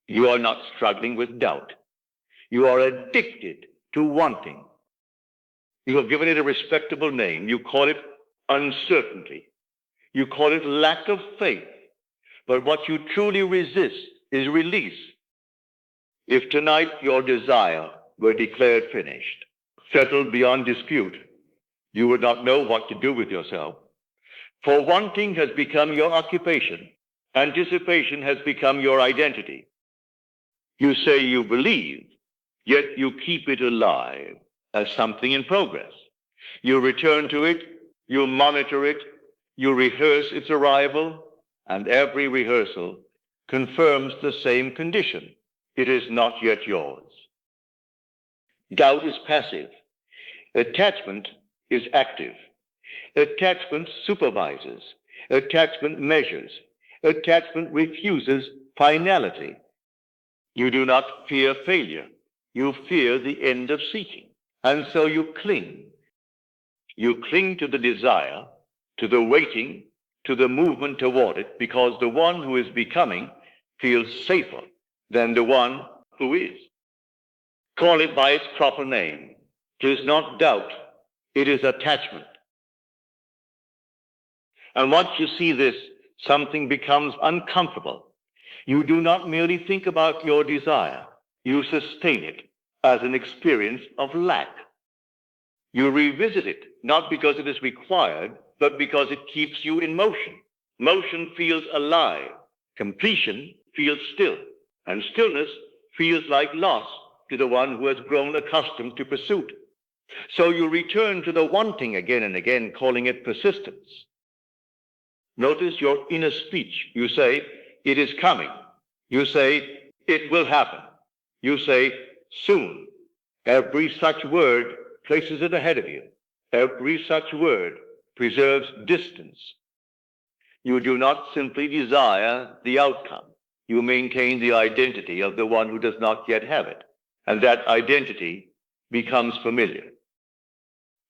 You are not struggling with doubt. You are addicted to wanting. You have given it a respectable name. You call it uncertainty. You call it lack of faith. But what you truly resist is release. If tonight your desire were declared finished, settled beyond dispute, you would not know what to do with yourself. For wanting has become your occupation. Anticipation has become your identity. You say you believe, yet you keep it alive as something in progress. You return to it, you monitor it, you rehearse its arrival, and every rehearsal confirms the same condition. It is not yet yours. Doubt is passive. Attachment is active. Attachment supervises. Attachment measures. Attachment refuses finality. You do not fear failure. You fear the end of seeking. And so you cling. You cling to the desire, to the waiting, to the movement toward it, because the one who is becoming feels safer than the one who is. Call it by its proper name. It is not doubt. It is attachment. And once you see this, something becomes uncomfortable. You do not merely think about your desire. You sustain it as an experience of lack. You revisit it, not because it is required, but because it keeps you in motion. Motion feels alive. Completion feels still. And stillness feels like loss to the one who has grown accustomed to pursuit. So you return to the wanting again and again, calling it persistence. Notice your inner speech. You say, it is coming. You say, it will happen. You say, soon. Every such word places it ahead of you. Every such word preserves distance. You do not simply desire the outcome. You maintain the identity of the one who does not yet have it. And that identity becomes familiar.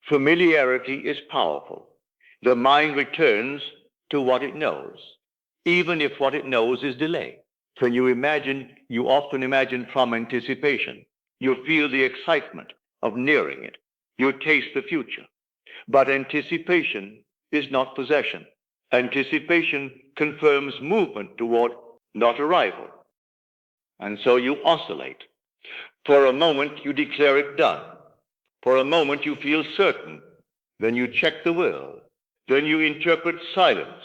Familiarity is powerful. The mind returns to what it knows, even if what it knows is delay. When you imagine, you often imagine from anticipation. You feel the excitement of nearing it. You taste the future. But anticipation is not possession. Anticipation confirms movement toward not arrival. And so you oscillate. For a moment, you declare it done. For a moment, you feel certain. Then you check the will. Then you interpret silence.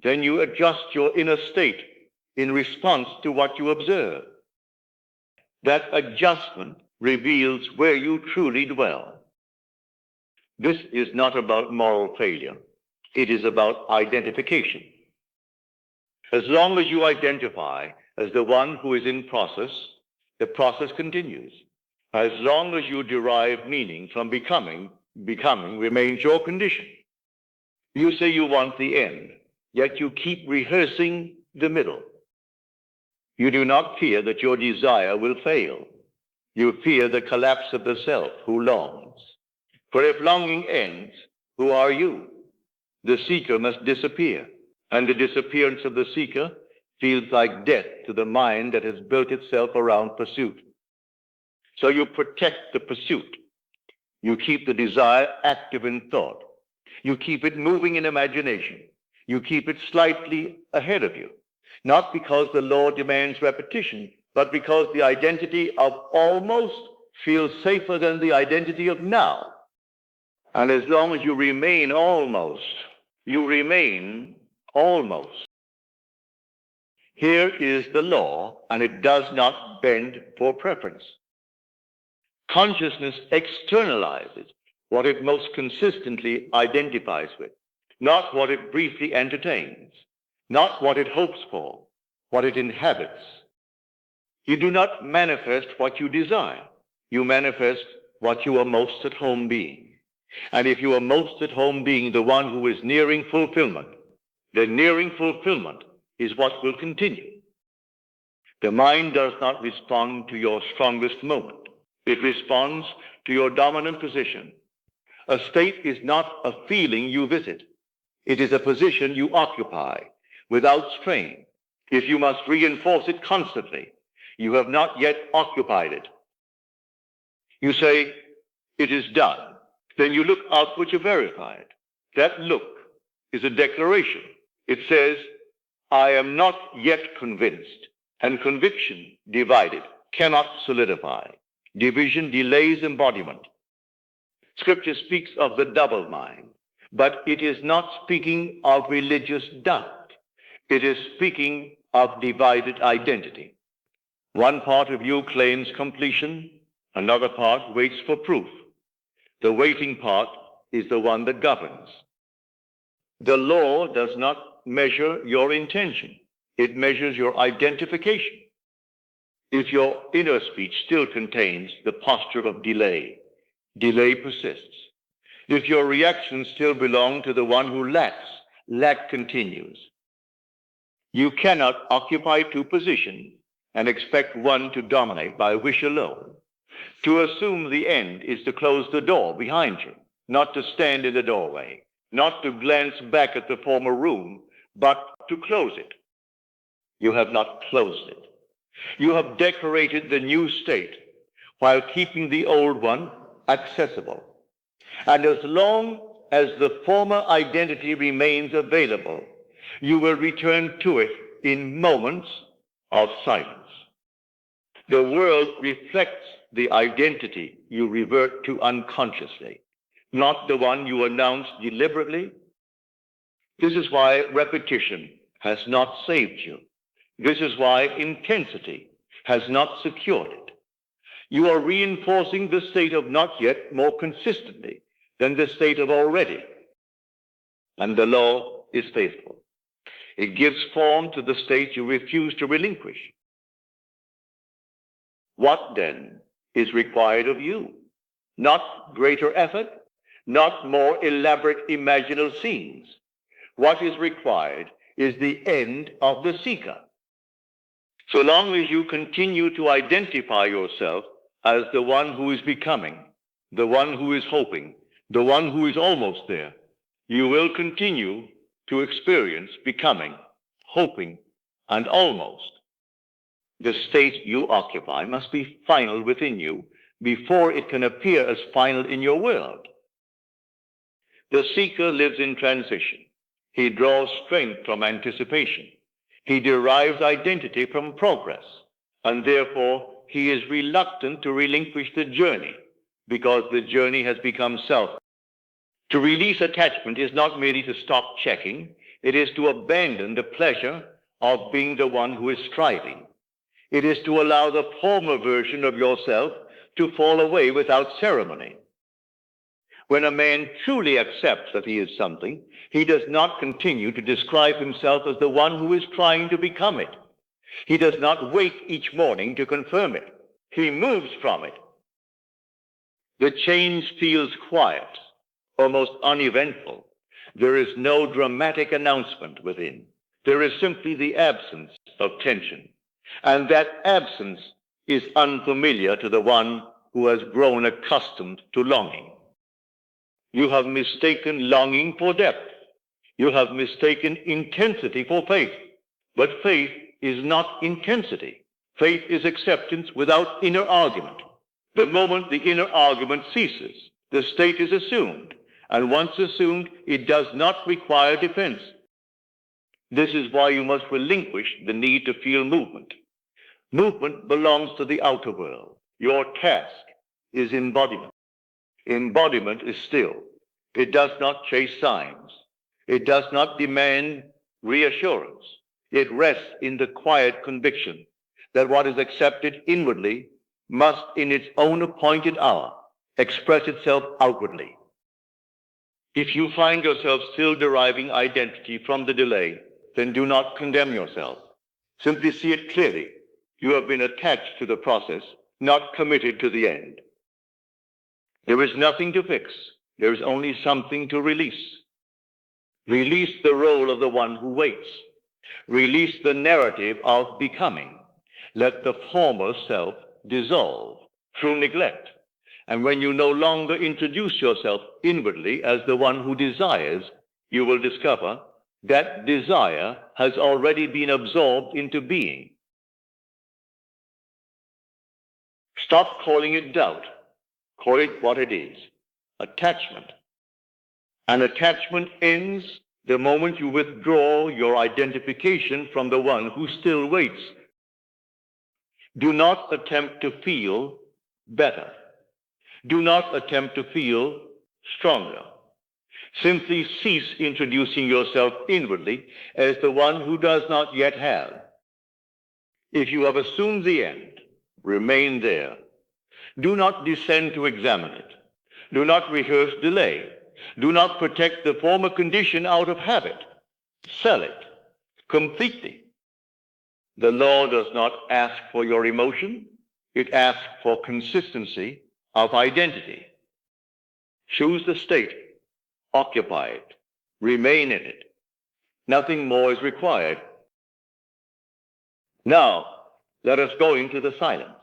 Then you adjust your inner state in response to what you observe. That adjustment reveals where you truly dwell. This is not about moral failure. It is about identification. As long as you identify as the one who is in process, the process continues. As long as you derive meaning from becoming remains your condition. You say you want the end, yet you keep rehearsing the middle. You do not fear that your desire will fail. You fear the collapse of the self who longs. For if longing ends, who are you? The seeker must disappear, and the disappearance of the seeker feels like death to the mind that has built itself around pursuit. So you protect the pursuit. You keep the desire active in thought. You keep it moving in imagination. You keep it slightly ahead of you, not because the law demands repetition, but because the identity of almost feels safer than the identity of now. And as long as you remain almost, you remain almost. Here is the law, and it does not bend for preference. Consciousness externalizes what it most consistently identifies with, not what it briefly entertains, not what it hopes for, what it inhabits. You do not manifest what you desire. You manifest what you are most at home being. And if you are most at home being the one who is nearing fulfillment, then nearing fulfillment is what will continue. The mind does not respond to your strongest moment. It responds to your dominant position. A state is not a feeling you visit. It is a position you occupy without strain. If you must reinforce it constantly, You have not yet occupied it. You say, it is done. Then you look outward to verify it. That look is a declaration. It says, I am not yet convinced, and conviction divided cannot solidify. Division delays embodiment. Scripture speaks of the double mind, but it is not speaking of religious doubt. It is speaking of divided identity. One part of you claims completion, another part waits for proof. The waiting part is the one that governs. The law does not measure your intention. It measures your identification. If your inner speech still contains the posture of delay, delay persists. If your reactions still belong to the one who lacks, lack continues. You cannot occupy two positions and expect one to dominate by wish alone. To assume the end is to close the door behind you, not to stand in the doorway, not to glance back at the former room, but to close it. You have not closed it. You have decorated the new state while keeping the old one accessible. And as long as the former identity remains available, you will return to it in moments of silence. The world reflects the identity you revert to unconsciously, not the one you announce deliberately. This is why repetition has not saved you. This is why intensity has not secured it. You are reinforcing the state of not yet more consistently than the state of already. And the law is faithful. It gives form to the state you refuse to relinquish. What then is required of you? Not greater effort, not more elaborate imaginal scenes. What is required is the end of the seeker. So long as you continue to identify yourself as the one who is becoming, the one who is hoping, the one who is almost there, you will continue to experience becoming, hoping, and almost. The state you occupy must be final within you before it can appear as final in your world. The seeker lives in transition. He draws strength from anticipation. He derives identity from progress, and therefore he is reluctant to relinquish the journey because the journey has become self. To release attachment is not merely to stop checking. It is to abandon the pleasure of being the one who is striving. It is to allow the former version of yourself to fall away without ceremony. When a man truly accepts that he is something, he does not continue to describe himself as the one who is trying to become it. He does not wake each morning to confirm it. He moves from it. The change feels quiet, almost uneventful. There is no dramatic announcement within. There is simply the absence of tension. And that absence is unfamiliar to the one who has grown accustomed to longing. You have mistaken longing for depth. You have mistaken intensity for faith. But faith is not intensity. Faith is acceptance without inner argument. The moment the inner argument ceases, the state is assumed. And once assumed, it does not require defense. This is why you must relinquish the need to feel movement. Movement belongs to the outer world. Your task is embodiment. Embodiment is still. It does not chase signs. It does not demand reassurance. It rests in the quiet conviction that what is accepted inwardly must, in its own appointed hour, express itself outwardly. If you find yourself still deriving identity from the delay, then do not condemn yourself. Simply see it clearly. You have been attached to the process, not committed to the end. There is nothing to fix. There is only something to release. Release the role of the one who waits. Release the narrative of becoming. Let the former self dissolve through neglect. And when you no longer introduce yourself inwardly as the one who desires, you will discover that desire has already been absorbed into being. Stop calling it doubt. Call it what it is. Attachment. And attachment ends the moment you withdraw your identification from the one who still waits. Do not attempt to feel better. Do not attempt to feel stronger. Simply cease introducing yourself inwardly as the one who does not yet have. If you have assumed the end, remain there. Do not descend to examine it. Do not rehearse delay. Do not protect the former condition out of habit. Sell it completely. The law does not ask for your emotion. It asks for consistency of identity. Choose the state. Occupy it. Remain in it. Nothing more is required. Now, let us go into the silence.